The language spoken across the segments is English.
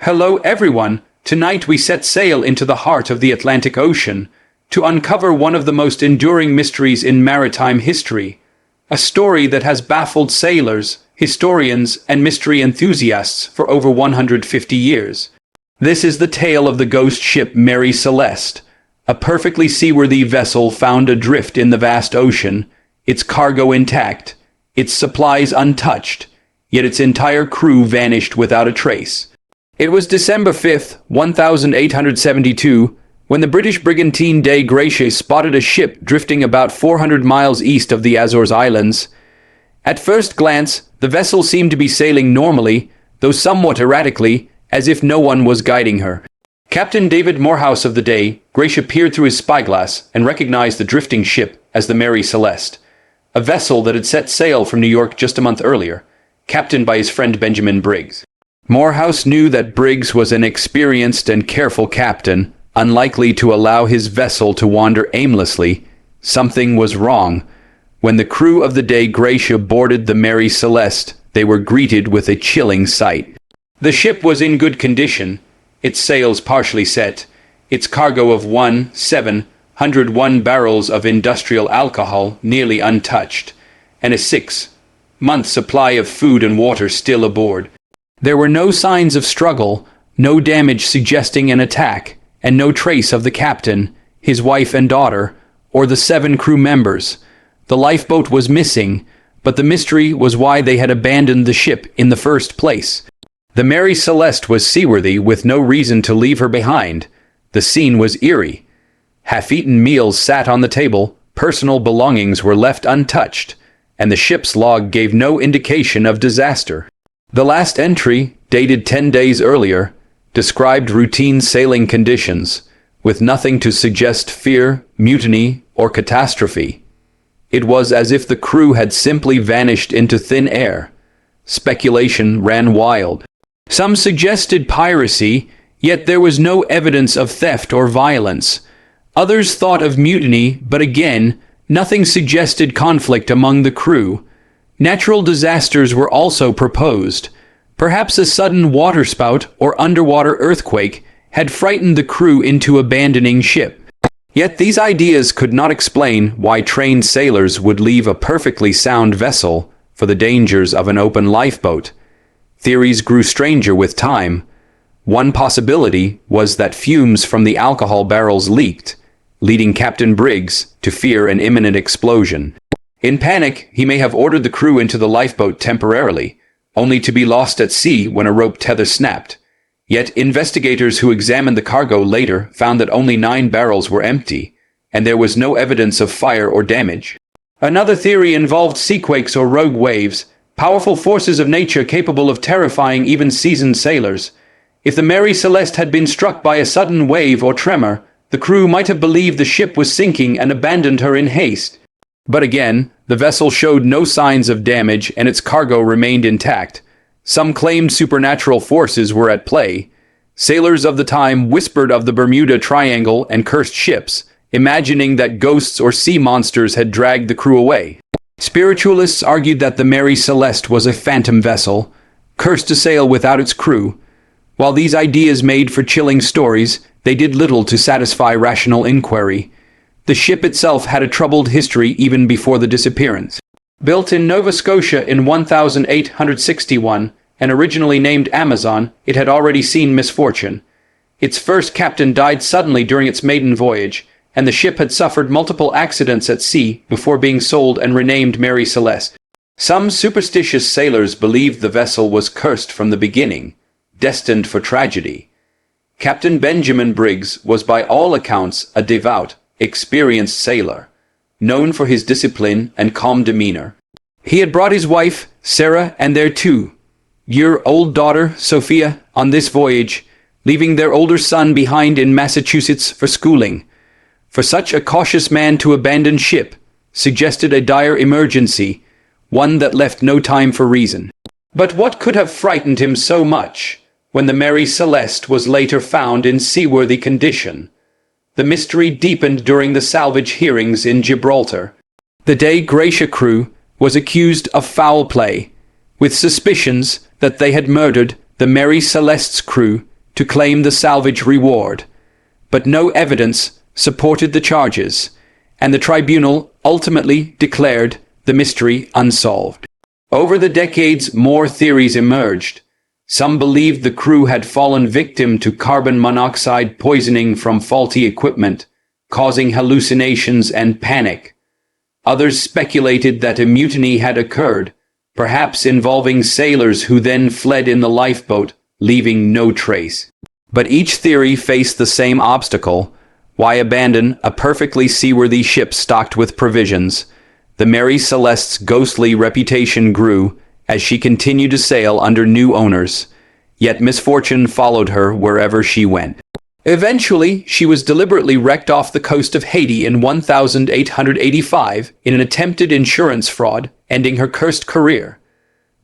Hello everyone, tonight we set sail into the heart of the Atlantic Ocean to uncover one of the most enduring mysteries in maritime history, a story that has baffled sailors, historians, and mystery enthusiasts for over 150 years. This is the tale of the ghost ship Mary Celeste, a perfectly seaworthy vessel found adrift in the vast ocean, its cargo intact, its supplies untouched, yet its entire crew vanished without a trace. It was December 5th, 1872, when the British brigantine de Grace spotted a ship drifting about 400 miles east of the Azores Islands. At first glance, the vessel seemed to be sailing normally, though somewhat erratically, as if no one was guiding her. Captain David Morehouse of the day, Grace peered through his spyglass and recognized the drifting ship as the Mary Celeste, a vessel that had set sail from New York just a month earlier, captained by his friend Benjamin Briggs. Morehouse knew that Briggs was an experienced and careful captain, unlikely to allow his vessel to wander aimlessly. Something was wrong. When the crew of the de Grace boarded the Mary Celeste, they were greeted with a chilling sight. The ship was in good condition, its sails partially set, its cargo of 1,701 barrels of industrial alcohol nearly untouched, and a 6-month supply of food and water still aboard. There were no signs of struggle, no damage suggesting an attack, and no trace of the captain, his wife and daughter, or the 7 crew members. The lifeboat was missing, but the mystery was why they had abandoned the ship in the first place. The Mary Celeste was seaworthy with no reason to leave her behind. The scene was eerie. Half-eaten meals sat on the table, personal belongings were left untouched, and the ship's log gave no indication of disaster. The last entry, dated 10 days earlier, described routine sailing conditions, with nothing to suggest fear, mutiny, or catastrophe. It was as if the crew had simply vanished into thin air. Speculation ran wild. Some suggested piracy, yet there was no evidence of theft or violence. Others thought of mutiny, but again, nothing suggested conflict among the crew. Natural disasters were also proposed. Perhaps a sudden waterspout or underwater earthquake had frightened the crew into abandoning ship. Yet these ideas could not explain why trained sailors would leave a perfectly sound vessel for the dangers of an open lifeboat. Theories grew stranger with time. One possibility was that fumes from the alcohol barrels leaked, leading Captain Briggs to fear an imminent explosion. In panic, he may have ordered the crew into the lifeboat temporarily, only to be lost at sea when a rope tether snapped. Yet investigators who examined the cargo later found that only 9 barrels were empty, and there was no evidence of fire or damage. Another theory involved seaquakes or rogue waves, powerful forces of nature capable of terrifying even seasoned sailors. If the Mary Celeste had been struck by a sudden wave or tremor, the crew might have believed the ship was sinking and abandoned her in haste. But again, the vessel showed no signs of damage and its cargo remained intact. Some claimed supernatural forces were at play. Sailors of the time whispered of the Bermuda Triangle and cursed ships, imagining that ghosts or sea monsters had dragged the crew away. Spiritualists argued that the Mary Celeste was a phantom vessel, cursed to sail without its crew. While these ideas made for chilling stories, they did little to satisfy rational inquiry. The ship itself had a troubled history even before the disappearance. Built in Nova Scotia in 1861 and originally named Amazon, it had already seen misfortune. Its first captain died suddenly during its maiden voyage, and the ship had suffered multiple accidents at sea before being sold and renamed Mary Celeste. Some superstitious sailors believed the vessel was cursed from the beginning, destined for tragedy. Captain Benjamin Briggs was by all accounts a devout, experienced sailor, known for his discipline and calm demeanor. He had brought his wife, Sarah, and their 2-year-old daughter, Sophia, on this voyage, leaving their older son behind in Massachusetts for schooling. For such a cautious man to abandon ship suggested a dire emergency, one that left no time for reason. But what could have frightened him so much when the Mary Celeste was later found in seaworthy condition? The mystery deepened during the salvage hearings in Gibraltar. The de Grace crew was accused of foul play, with suspicions that they had murdered the Mary Celeste's crew to claim the salvage reward. But no evidence supported the charges, and the tribunal ultimately declared the mystery unsolved. Over the decades, more theories emerged. Some believed the crew had fallen victim to carbon monoxide poisoning from faulty equipment, causing hallucinations and panic. Others speculated that a mutiny had occurred, perhaps involving sailors who then fled in the lifeboat, leaving no trace. But each theory faced the same obstacle. Why abandon a perfectly seaworthy ship stocked with provisions? The Mary Celeste's ghostly reputation grew as she continued to sail under new owners, yet misfortune followed her wherever she went. Eventually, she was deliberately wrecked off the coast of Haiti in 1885 in an attempted insurance fraud, ending her cursed career.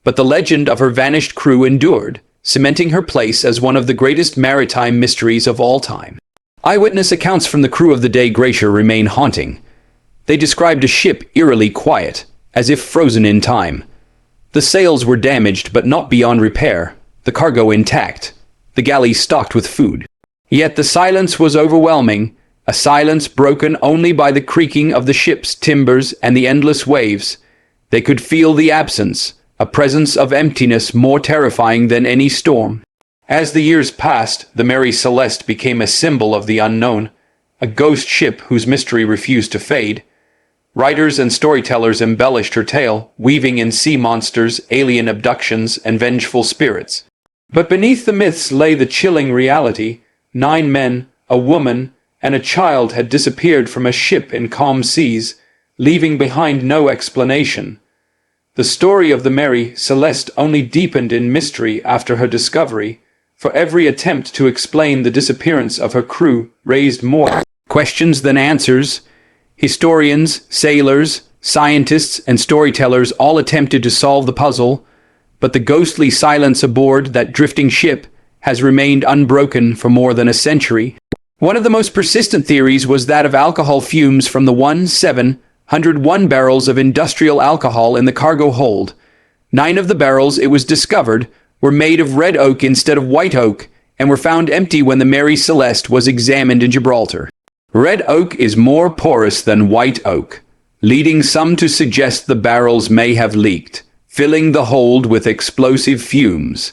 But the legend of her vanished crew endured, cementing her place as one of the greatest maritime mysteries of all time. Eyewitness accounts from the crew of the Dei Gratia remain haunting. They described a ship eerily quiet, as if frozen in time. The sails were damaged but not beyond repair, the cargo intact, the galley stocked with food. Yet the silence was overwhelming, a silence broken only by the creaking of the ship's timbers and the endless waves. They could feel the absence, a presence of emptiness more terrifying than any storm. As the years passed, the Mary Celeste became a symbol of the unknown, a ghost ship whose mystery refused to fade. Writers and storytellers embellished her tale, weaving in sea monsters, alien abductions, and vengeful spirits. But beneath the myths lay the chilling reality. 9 men, a woman, and a child had disappeared from a ship in calm seas, leaving behind no explanation. The story of the Mary Celeste only deepened in mystery after her discovery, for every attempt to explain the disappearance of her crew raised more questions than answers. Historians, sailors, scientists, and storytellers all attempted to solve the puzzle, but the ghostly silence aboard that drifting ship has remained unbroken for more than a century. One of the most persistent theories was that of alcohol fumes from the 1,701 barrels of industrial alcohol in the cargo hold. 9 of the barrels, it was discovered, were made of red oak instead of white oak, and were found empty when the Mary Celeste was examined in Gibraltar. Red oak is more porous than white oak, leading some to suggest the barrels may have leaked, filling the hold with explosive fumes.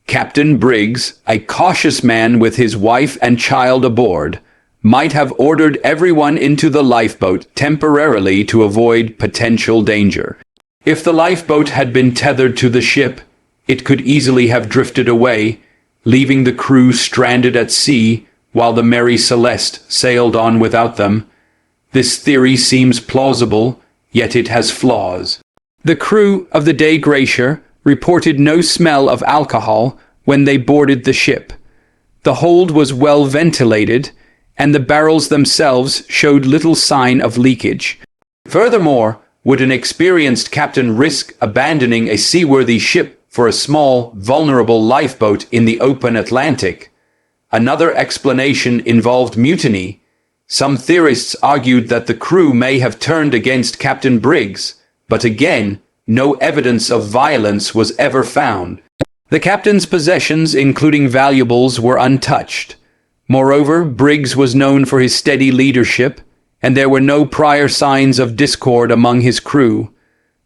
Captain Briggs, a cautious man with his wife and child aboard, might have ordered everyone into the lifeboat temporarily to avoid potential danger. If the lifeboat had been tethered to the ship, it could easily have drifted away, leaving the crew stranded at sea while the Mary Celeste sailed on without them. This theory seems plausible, yet it has flaws. The crew of the Dei Gratia reported no smell of alcohol when they boarded the ship. The hold was well ventilated, and the barrels themselves showed little sign of leakage. Furthermore, would an experienced captain risk abandoning a seaworthy ship for a small, vulnerable lifeboat in the open Atlantic? Another explanation involved mutiny. Some theorists argued that the crew may have turned against Captain Briggs, but again, no evidence of violence was ever found. The captain's possessions, including valuables, were untouched. Moreover, Briggs was known for his steady leadership, and there were no prior signs of discord among his crew.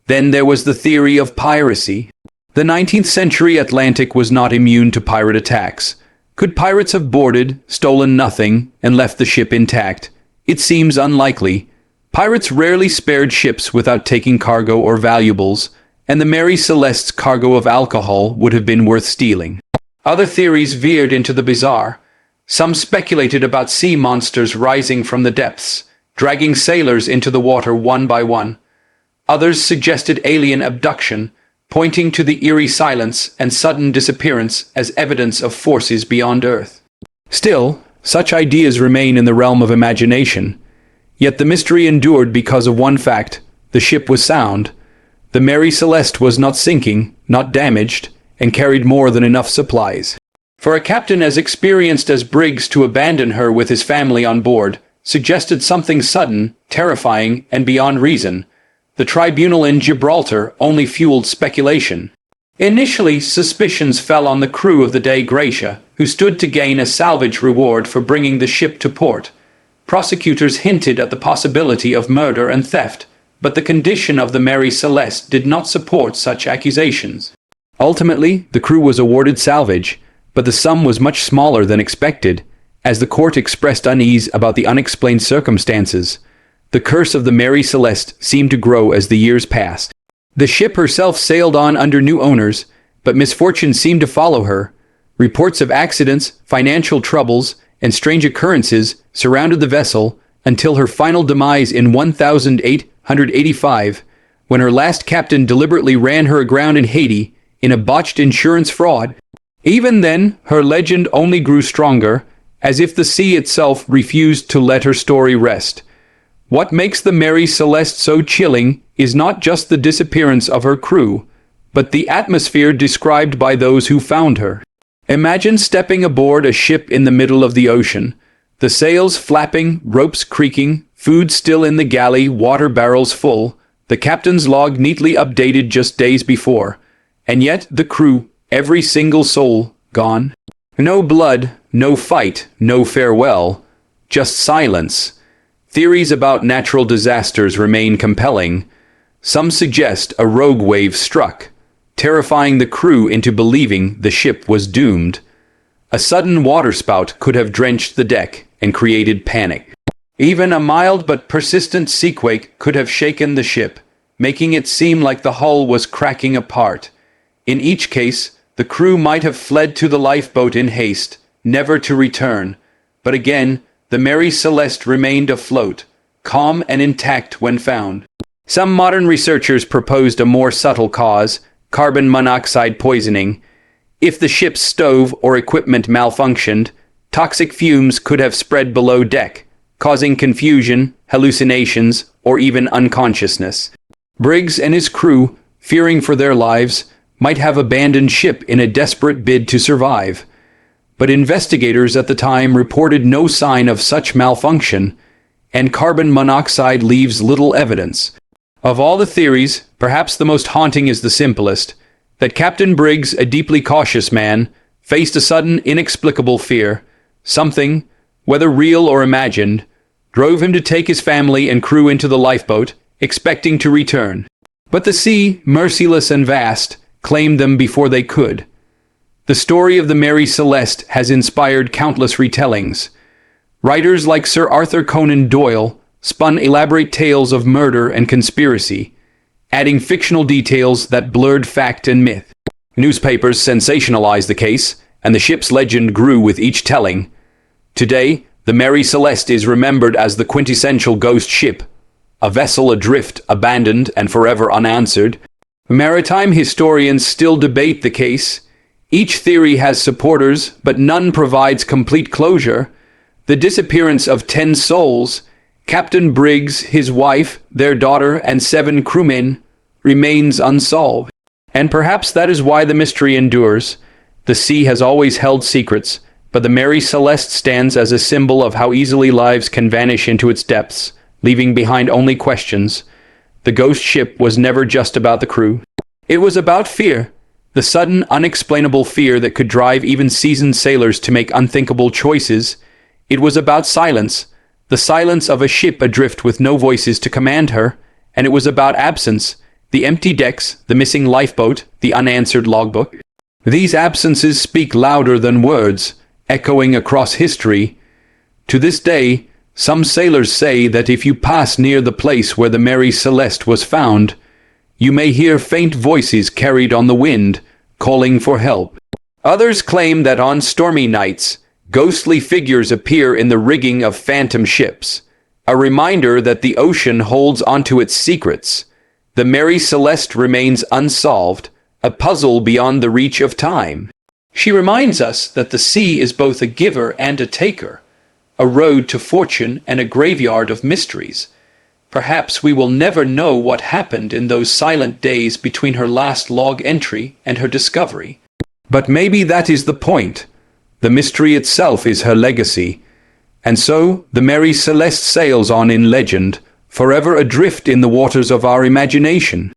Then there was the theory of piracy. The 19th century Atlantic was not immune to pirate attacks. Could pirates have boarded, stolen nothing, and left the ship intact? It seems unlikely. Pirates rarely spared ships without taking cargo or valuables, and the Mary Celeste's cargo of alcohol would have been worth stealing. Other theories veered into the bizarre. Some speculated about sea monsters rising from the depths, dragging sailors into the water one by one. Others suggested alien abduction, pointing to the eerie silence and sudden disappearance as evidence of forces beyond Earth. Still, such ideas remain in the realm of imagination. Yet the mystery endured because of one fact: the ship was sound. The Mary Celeste was not sinking, not damaged, and carried more than enough supplies. For a captain as experienced as Briggs to abandon her with his family on board suggested something sudden, terrifying, and beyond reason. The tribunal in Gibraltar only fueled speculation. Initially, suspicions fell on the crew of the Dei Gratia, who stood to gain a salvage reward for bringing the ship to port. Prosecutors hinted at the possibility of murder and theft, but the condition of the Mary Celeste did not support such accusations. Ultimately, the crew was awarded salvage, but the sum was much smaller than expected, as the court expressed unease about the unexplained circumstances. The curse of the Mary Celeste seemed to grow as the years passed. The ship herself sailed on under new owners, but misfortune seemed to follow her. Reports of accidents, financial troubles, and strange occurrences surrounded the vessel until her final demise in 1885, when her last captain deliberately ran her aground in Haiti in a botched insurance fraud. Even then, her legend only grew stronger, as if the sea itself refused to let her story rest. What makes the Mary Celeste so chilling is not just the disappearance of her crew, but the atmosphere described by those who found her. Imagine stepping aboard a ship in the middle of the ocean, the sails flapping, ropes creaking, food still in the galley, water barrels full, the captain's log neatly updated just days before, and yet the crew, every single soul, gone. No blood, no fight, no farewell, just silence. Theories about natural disasters remain compelling. Some suggest a rogue wave struck, terrifying the crew into believing the ship was doomed. A sudden waterspout could have drenched the deck and created panic. Even a mild but persistent seaquake could have shaken the ship, making it seem like the hull was cracking apart. In each case, the crew might have fled to the lifeboat in haste, never to return. But again, the Mary Celeste remained afloat, calm and intact when found. Some modern researchers proposed a more subtle cause, carbon monoxide poisoning. If the ship's stove or equipment malfunctioned, toxic fumes could have spread below deck, causing confusion, hallucinations, or even unconsciousness. Briggs and his crew, fearing for their lives, might have abandoned ship in a desperate bid to survive. But investigators at the time reported no sign of such malfunction, and carbon monoxide leaves little evidence. Of all the theories, perhaps the most haunting is the simplest, that Captain Briggs, a deeply cautious man, faced a sudden, inexplicable fear. Something, whether real or imagined, drove him to take his family and crew into the lifeboat, expecting to return. But the sea, merciless and vast, claimed them before they could. The story of the Mary Celeste has inspired countless retellings. Writers like Sir Arthur Conan Doyle spun elaborate tales of murder and conspiracy, adding fictional details that blurred fact and myth. Newspapers sensationalized the case, and the ship's legend grew with each telling. Today, the Mary Celeste is remembered as the quintessential ghost ship, a vessel adrift, abandoned, and forever unanswered. Maritime historians still debate the case. Each theory has supporters, but none provides complete closure. The disappearance of 10 souls, Captain Briggs, his wife, their daughter, and 7 crewmen, remains unsolved. And perhaps that is why the mystery endures. The sea has always held secrets, but the Mary Celeste stands as a symbol of how easily lives can vanish into its depths, leaving behind only questions. The ghost ship was never just about the crew. It was about fear, the sudden, unexplainable fear that could drive even seasoned sailors to make unthinkable choices. It was about silence, the silence of a ship adrift with no voices to command her, and it was about absence, the empty decks, the missing lifeboat, the unanswered logbook. These absences speak louder than words, echoing across history. To this day, some sailors say that if you pass near the place where the Mary Celeste was found, you may hear faint voices carried on the wind, calling for help. Others claim that on stormy nights, ghostly figures appear in the rigging of phantom ships, a reminder that the ocean holds onto its secrets. The Mary Celeste remains unsolved, a puzzle beyond the reach of time. She reminds us that the sea is both a giver and a taker, a road to fortune and a graveyard of mysteries. Perhaps we will never know what happened in those silent days between her last log entry and her discovery. But maybe that is the point. The mystery itself is her legacy. And so, the Mary Celeste sails on in legend, forever adrift in the waters of our imagination.